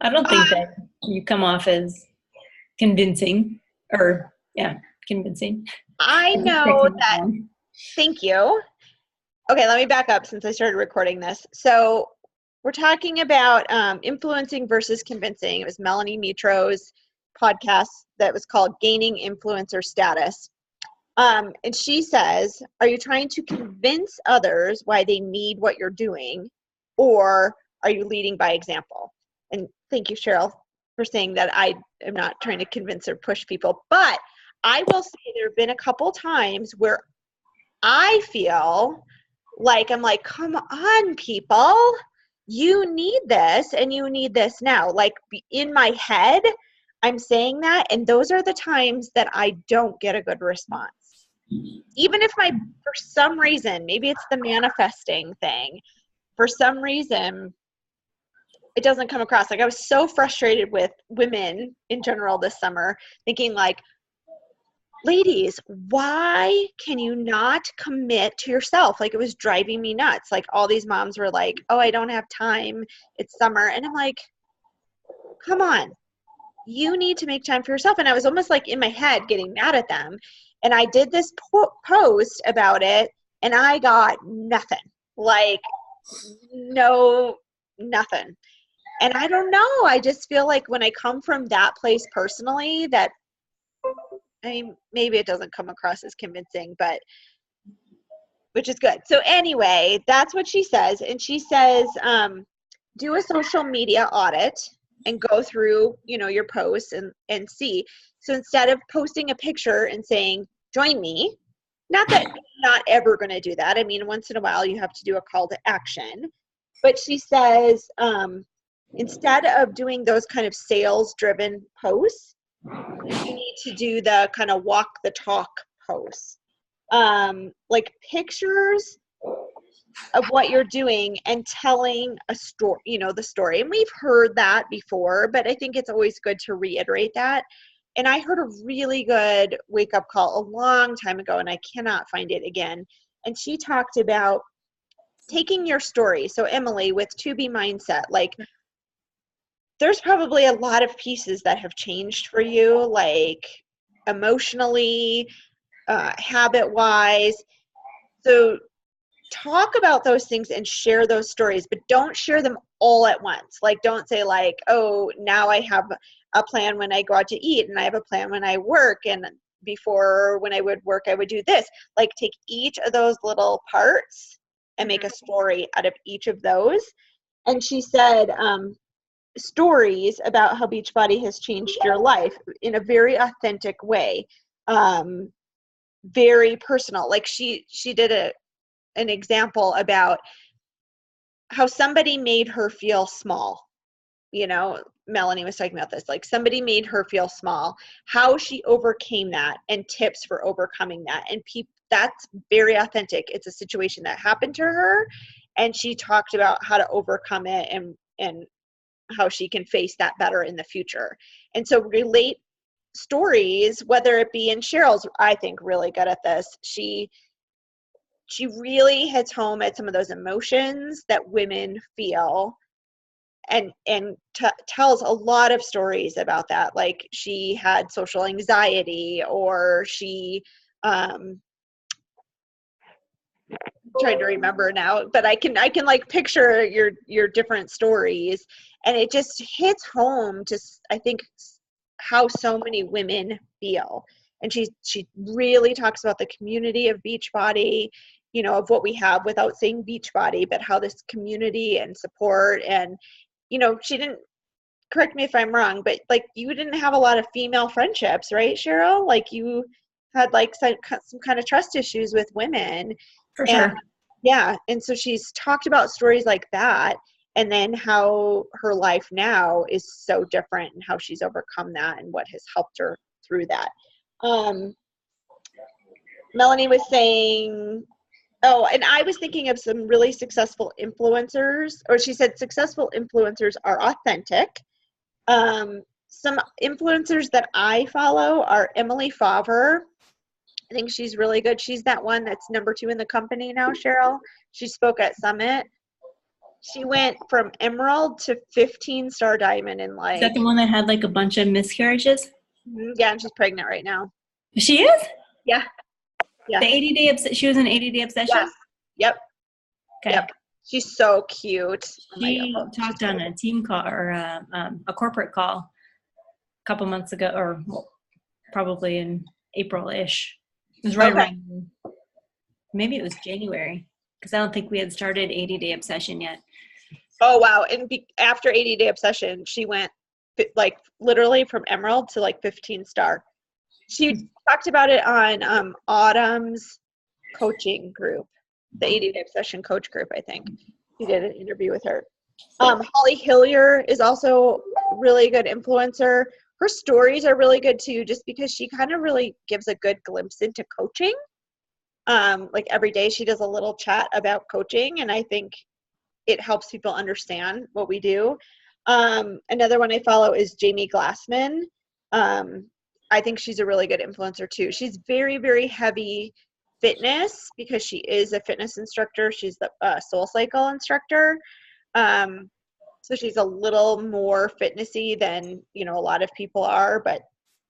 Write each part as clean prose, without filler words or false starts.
I don't think that you come off as convincing or, yeah, convincing. I know that. Thank you. Okay, let me back up since I started recording this. So we're talking about influencing versus convincing. It was Melanie Mitro's podcast that was called Gaining Influencer Status. And she says, are you trying to convince others why they need what you're doing, or are you leading by example? And thank you, Cheryl, for saying that I am not trying to convince or push people. But I will say there have been a couple times where I feel like I'm like, come on, people, you need this and you need this now. Like in my head, I'm saying that, and those are the times that I don't get a good response. Even if for some reason, maybe it's the manifesting thing, for some reason, it doesn't come across. Like I was so frustrated with women in general this summer, thinking like, ladies, why can you not commit to yourself? Like it was driving me nuts. Like all these moms were like, oh, I don't have time. It's summer. And I'm like, come on, you need to make time for yourself. And I was almost like in my head getting mad at them. And I did this post about it and I got nothing, like nothing. And I don't know. I just feel like when I come from that place personally, that, I mean, maybe it doesn't come across as convincing, but which is good. So anyway, that's what she says. And she says, do a social media audit and go through, your posts and see. So instead of posting a picture and saying, join me, not that you're not ever going to do that. I mean, once in a while you have to do a call to action. But she says, instead of doing those kind of sales-driven posts, you need to do the kind of walk the talk posts. Like pictures of what you're doing and telling a story, the story. And we've heard that before, but I think it's always good to reiterate that. And I heard a really good wake-up call a long time ago, and I cannot find it again. And she talked about taking your story. So Emily, with To Be Mindset, like there's probably a lot of pieces that have changed for you, like emotionally, habit-wise. So talk about those things and share those stories, but don't share them all at once. Like don't say like, oh, now I have a plan when I go out to eat and I have a plan when I work, and before when I would work I would do this. Like take each of those little parts and make a story out of each of those. And she said stories about how Beachbody has changed your life in a very authentic way, very personal. Like she did an example about how somebody made her feel small. Melanie was talking about this, like somebody made her feel small, how she overcame that, and tips for overcoming that. And that's very authentic. It's a situation that happened to her, and she talked about how to overcome it and how she can face that better in the future. And so relate stories, whether it be, in Cheryl's, I think, really good at this. She really hits home at some of those emotions that women feel, and tells a lot of stories about that. Like she had social anxiety, or she trying to remember now, but I can like picture your different stories, and it just hits home to, I think, how so many women feel. And she really talks about the community of Beachbody, of what we have, without saying Beachbody, but how this community and support. And she didn't, correct me if I'm wrong, but like you didn't have a lot of female friendships, right, Cheryl? Like you had like some kind of trust issues with women. For sure. Yeah. And so she's talked about stories like that, and then how her life now is so different, and how she's overcome that, and what has helped her through that. Melanie was saying, oh, and I was thinking of some really successful influencers, or she said successful influencers are authentic. Some influencers that I follow are Emily Favre. I think she's really good. She's that one that's number 2 in the company now, Cheryl. She spoke at Summit. She went from emerald to 15-star diamond in Is that like, the one that had like a bunch of miscarriages? yeah, and she's pregnant right now. She is? Yeah. The 80-day she was an 80-day obsession? Yes. Yep. Okay. Yep. She's so cute. Oh my She God. talked on a team call or a corporate call a couple months ago, or probably in April-ish. It was right around, maybe it was January, because I don't think we had started 80-day obsession yet. Oh, wow. And after 80-day obsession, she went like literally from emerald to like 15-star. She talked about it on Autumn's coaching group, the 80-day obsession coach group, I think. He did an interview with her. Holly Hillier is also really good influencer. Her stories are really good too, just because she kind of really gives a good glimpse into coaching. Like every day she does a little chat about coaching, and I think it helps people understand what we do. Another one I follow is Jamie Glassman. I think she's a really good influencer too. She's very, very heavy fitness because she is a fitness instructor. She's the SoulCycle instructor. So she's a little more fitnessy than, you know, a lot of people are, but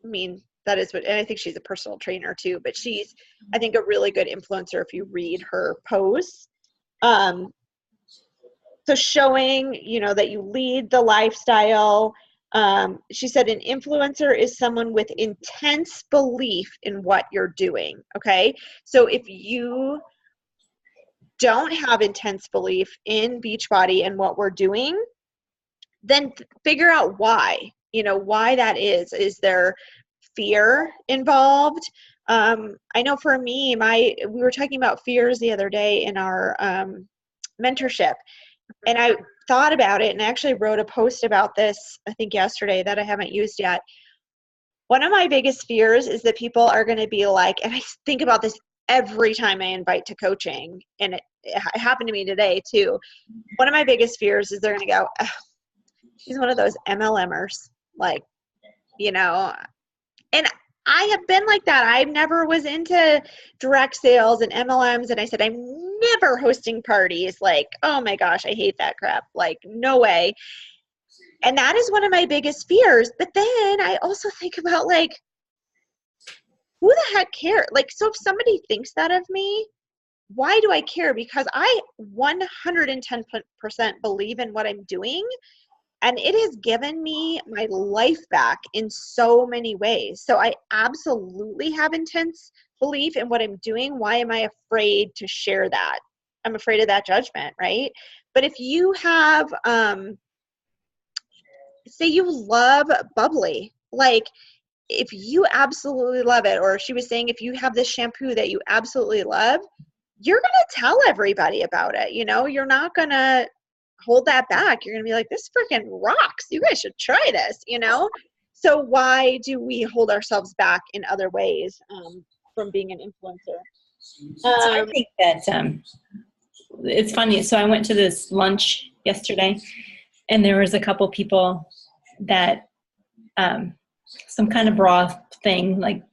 I mean, that is what, and I think she's a personal trainer too, but she's, I think, a really good influencer if you read her posts. So showing, you know, that you lead the lifestyle. She said an influencer is someone with intense belief in what you're doing. Okay. So if you don't have intense belief in Beachbody and what we're doing, then figure out why, you know, why that is. Is there fear involved? I know for me, we were talking about fears the other day in our mentorship, and I thought about it and actually wrote a post about this, I think yesterday, that I haven't used yet. One of my biggest fears is that people are going to be like, and I think about this every time I invite to coaching, and it happened to me today too. One of my biggest fears is they're going to go, oh, she's one of those MLMers, like, you know, and I have been like that. I never was into direct sales and MLMs, and I said, I'm never hosting parties. Like, oh my gosh, I hate that crap. Like, no way. And that is one of my biggest fears. But then I also think about, like, who the heck cares? Like, so if somebody thinks that of me, why do I care? Because I 110% believe in what I'm doing. And it has given me my life back in so many ways. So I absolutely have intense belief in what I'm doing. Why am I afraid to share that? I'm afraid of that judgment, right? But if you have, say you love bubbly, like if you absolutely love it, or she was saying if you have this shampoo that you absolutely love, you're going to tell everybody about it. You know, you're not going to hold that back. You're going to be like, this freaking rocks. You guys should try this, you know? So why do we hold ourselves back in other ways from being an influencer? So I think that it's funny. So I went to this lunch yesterday, and there was a couple people that some kind of bra thing, like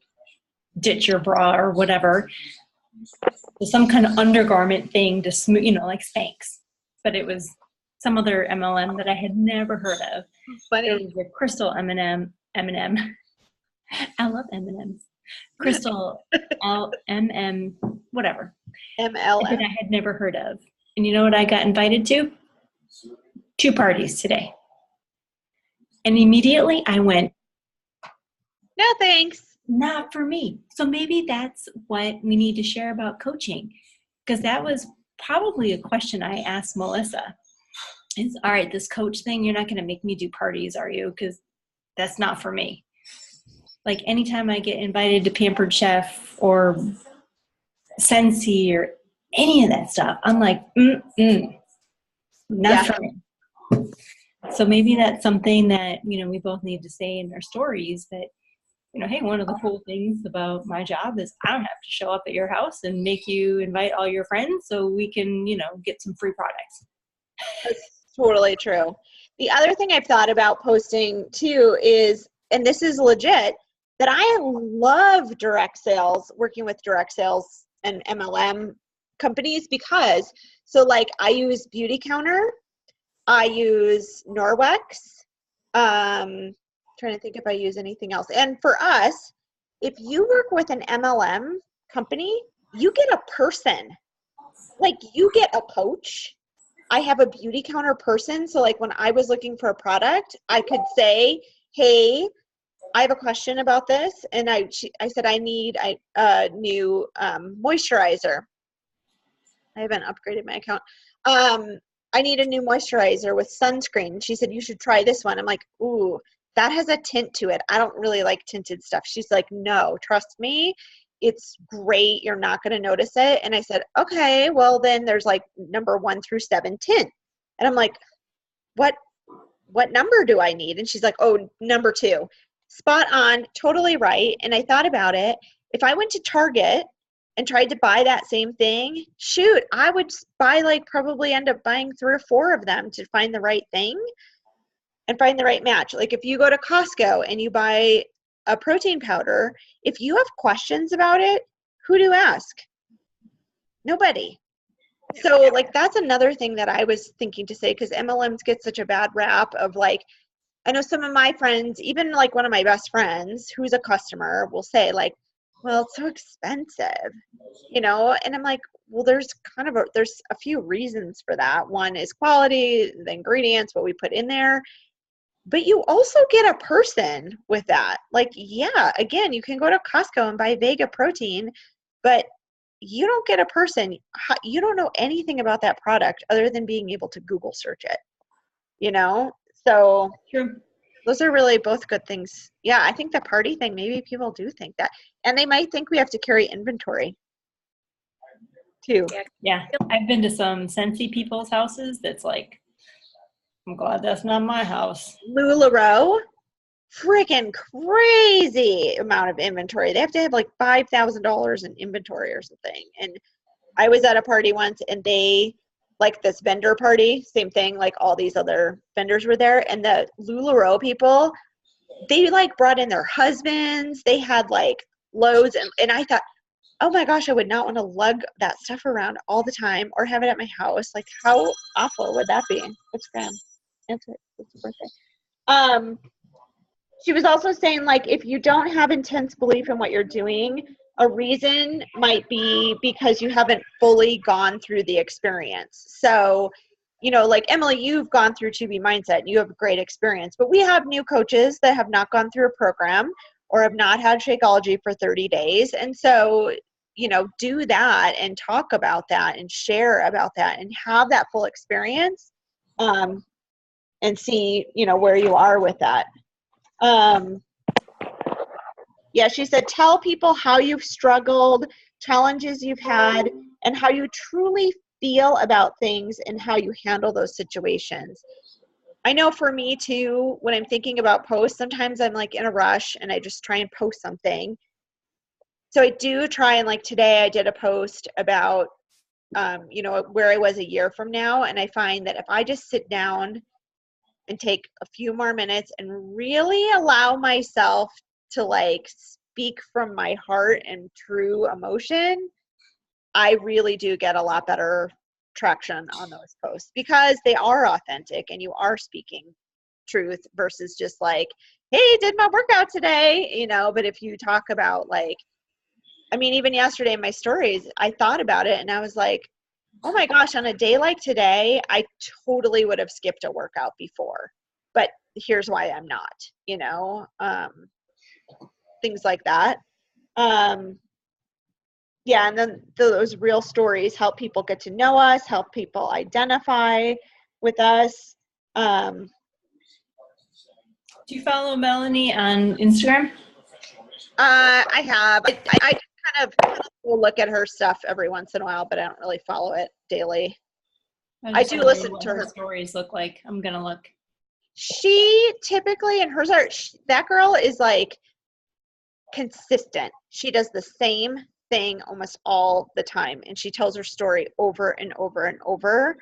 ditch your bra or whatever, some kind of undergarment thing to smooth, you know, like Spanx, but it was some other MLM that I had never heard of. Funny. It was a Crystal M&M. I love M&Ms. Crystal LMM, whatever. MLM. That I had never heard of. And you know what I got invited to? 2 parties today. And immediately I went, No, thanks. not for me. So maybe that's what we need to share about coaching. Because that was probably a question I asked Melissa. Is, all right, this coach thing, you're not going to make me do parties, are you? Because that's not for me. Like anytime I get invited to Pampered Chef or Scentsy or any of that stuff, I'm like, not for me. So maybe that's something that, you know, we both need to say in our stories that, you know, hey, one of the cool things about my job is I don't have to show up at your house and make you invite all your friends so we can, you know, get some free products. That's totally true. The other thing I've thought about posting too is, and this is legit, that I love direct sales, working with direct sales and MLM companies, because, so like I use Beauty Counter I use Norwex. Trying to think if I use anything else. And for us, if you work with an MLM company, you get a person. Like, you get a coach. I have a beauty counter person. So like when I was looking for a product, I could say, hey, I have a question about this. And I said, I need a new moisturizer. I haven't upgraded my account. I need a new moisturizer with sunscreen. She said, you should try this one. I'm like, ooh, that has a tint to it. I don't really like tinted stuff. She's like, no, trust me. It's great. You're not going to notice it. And I said, okay, well then there's like number 1 through 7 tint. And I'm like, what number do I need? And she's like, oh, number 2. Spot on, totally right. And I thought about it. If I went to Target and tried to buy that same thing, shoot, I would probably end up buying 3 or 4 of them to find the right thing and find the right match. Like if you go to Costco and you buy a protein powder, if you have questions about it, who do you ask? Nobody. So like that's another thing that I was thinking to say, because MLMs get such a bad rap of like, I know some of my friends, even like one of my best friends who's a customer will say like, well, it's so expensive, and I'm like, well, there's a few reasons for that. One is quality, the ingredients, what we put in there, but you also get a person with that. Like, yeah, again, you can go to Costco and buy Vega protein, but you don't get a person. You don't know anything about that product other than being able to Google search it, So True. those are really both good things. Yeah, I think the party thing, maybe people do think that. And they might think we have to carry inventory too. Yeah. I've been to some Scentsy people's houses that's like, I'm glad that's not my house. LuLaRoe, freaking crazy amount of inventory. They have to have like $5,000 in inventory or something. And I was at a party once and they, like this vendor party, same thing, like all these other vendors were there. And the LuLaRoe people, they like brought in their husbands. They had like loads. And I thought, oh my gosh, I would not want to lug that stuff around all the time or have it at my house. Like how awful would that be? What's Graham? Answer it. It's her birthday. She was also saying like, if you don't have intense belief in what you're doing, a reason might be because you haven't fully gone through the experience. So, like Emily, you've gone through 2B Mindset and you have a great experience, but we have new coaches that have not gone through a program or have not had Shakeology for 30 days. And so, do that and talk about that and share about that and have that full experience, and see, where you are with that. Yeah, she said, tell people how you've struggled, challenges you've had, and how you truly feel about things and how you handle those situations. I know for me too, when I'm thinking about posts, sometimes I'm like in a rush and I just try and post something. So I do try, and like today I did a post about, where I was a year from now. And I find that if I just sit down and take a few more minutes and really allow myself to like speak from my heart and true emotion, I really do get a lot better traction on those posts because they are authentic and you are speaking truth versus just like, hey, did my workout today, but if you talk about like, even yesterday in my stories, I thought about it and I was like, oh my gosh, on a day like today, I totally would have skipped a workout before, but here's why I'm not, things like that. Yeah, and then those real stories help people get to know us, help people identify with us. Do you follow Melanie on Instagram? I have. I kind of will look at her stuff every once in a while, but I don't really follow it daily. I do listen to her stories look like. I'm gonna look. She typically, in hers are, that girl is like consistent. She does the same thing almost all the time, and she tells her story over and over and over.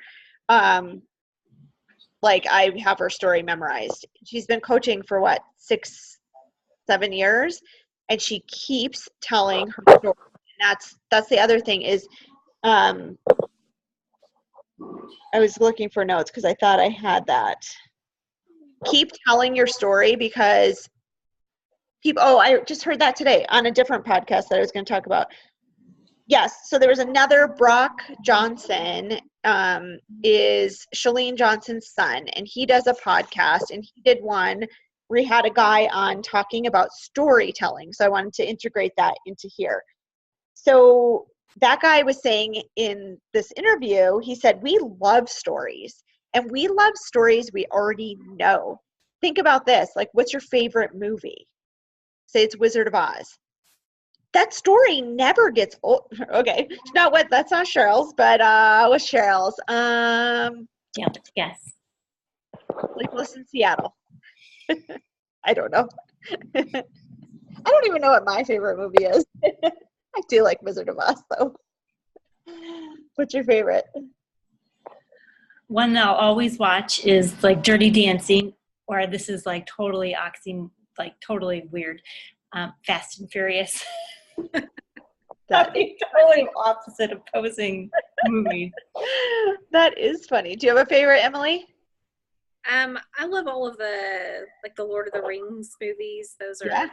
Like I have her story memorized. She's been coaching for 6-7 years, and she keeps telling her story. And that's the other thing is, I was looking for notes because I thought I had that. Keep telling your story because people, oh, I just heard that today on a different podcast that I was going to talk about. Yes, so there was another Brock Johnson, is Chalene Johnson's son, and he does a podcast, and he did one where he had a guy on talking about storytelling. So I wanted to integrate that into here. So that guy was saying in this interview, he said, we love stories, and we love stories we already know. Think about this, like, what's your favorite movie? Say it's Wizard of Oz. That story never gets old. Okay, that's not Cheryl's, but what's Cheryl's? Yeah, yes. Sleepless in Seattle. I don't know. I don't even know what my favorite movie is. I do like Wizard of Oz, though. What's your favorite? One that I'll always watch is like Dirty Dancing, or this is like totally totally weird. Fast and Furious. Totally opposite opposing movies. That is funny. Do you have a favorite, Emily? I love all of the Lord of the Rings movies. Those are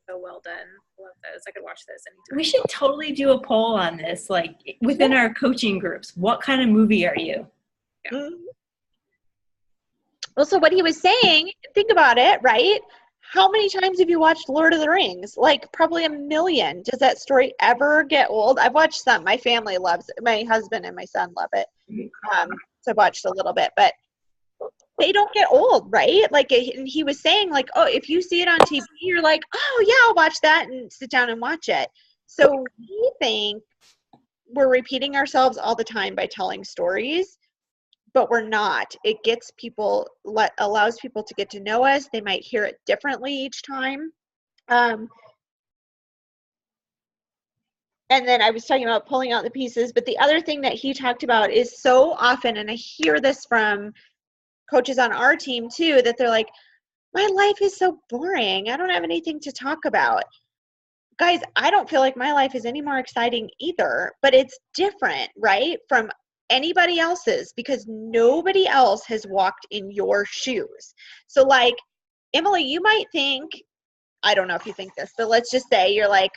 so well done. Love those. I could watch those anytime. We should totally do a poll on this, like within our coaching groups. What kind of movie are you? Yeah. Mm-hmm. Well, so what he was saying, think about it, right? How many times have you watched Lord of the Rings? Like probably 1 million. Does that story ever get old? I've watched some. My family loves it. My husband and my son love it. So I've watched a little bit, but they don't get old, right? Like, and he was saying, like, oh, if you see it on TV, you're like, oh yeah, I'll watch that and sit down and watch it. So we think we're repeating ourselves all the time by telling stories, but we're not. It gets people, allows people to get to know us. They might hear it differently each time. And then I was talking about pulling out the pieces, but the other thing that he talked about is so often, and I hear this from coaches on our team too, that they're like, my life is so boring. I don't have anything to talk about. Guys, I don't feel like my life is any more exciting either, but it's different, right, from anybody else's, because nobody else has walked in your shoes. So like, Emily, you might think, I don't know if you think this, but let's just say you're like,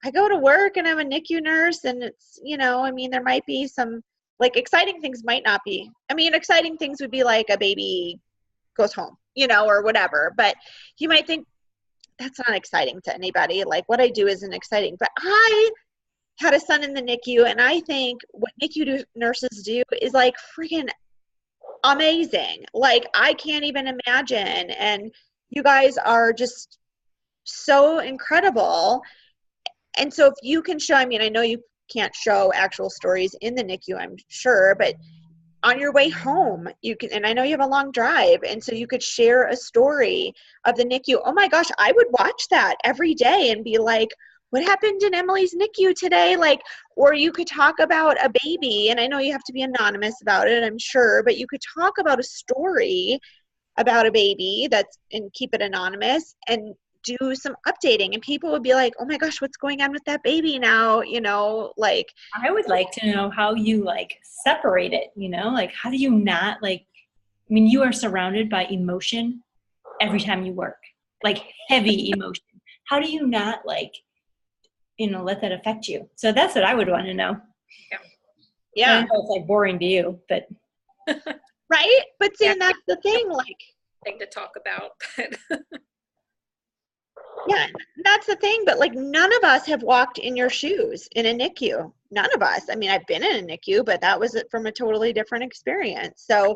I go to work and I'm a NICU nurse, and it's, there might be some, like, exciting things might not be. Exciting things would be like a baby goes home, or whatever. But you might think that's not exciting to anybody. Like, what I do isn't exciting. But I had a son in the NICU, and I think what NICU nurses do is like freaking amazing. Like, I can't even imagine. And you guys are just so incredible. And so if you can show, I know you can't show actual stories in the NICU, I'm sure, but on your way home, you can, and I know you have a long drive, and so you could share a story of the NICU. Oh my gosh, I would watch that every day and be like, what happened in Emily's NICU today? Like, or you could talk about a baby, and I know you have to be anonymous about it, I'm sure, but you could talk about a story about a baby and keep it anonymous and do some updating, and people would be like, oh my gosh, what's going on with that baby now? Like, I would like to know how you like separate it, like how do you not you are surrounded by emotion every time you work, like heavy emotion. How do you not let that affect you? So that's what I would want to know. Yeah. I know it's like boring to you, but right? But see, and that's the thing, like, thing to talk about. Yeah, that's the thing, but like none of us have walked in your shoes in a NICU. None of us. I've been in a NICU, but that was from a totally different experience. So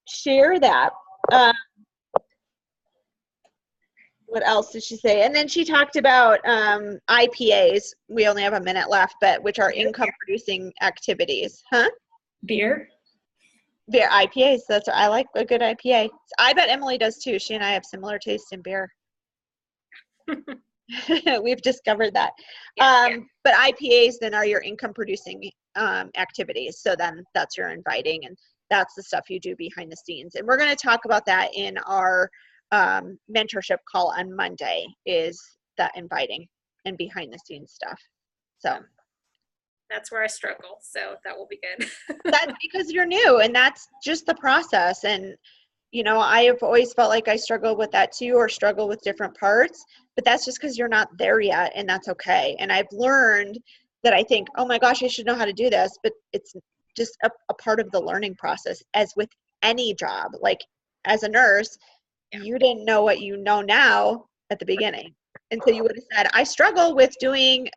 share that. What else did she say? And then she talked about IPAs. We only have a minute left, but which are income producing activities. Huh? Beer IPAs. That's what I like, a good IPA. I bet Emily does too. She and I have similar taste in beer. We've discovered that. But IPAs then are your income producing activities. So then that's your inviting, and that's the stuff you do behind the scenes. And we're going to talk about that in our mentorship call on Monday, is that inviting and behind the scenes stuff. So that's where I struggle. So that will be good. That's because you're new, and that's just the process. And, you know, I have always felt like I struggle with that too, or struggle with different parts, but that's just because you're not there yet, and that's okay. And I've learned that I think, oh my gosh, I should know how to do this, but it's just a part of the learning process, as with any job. Like as a nurse, you didn't know what you know now at the beginning. And so you would have said, I struggle with doing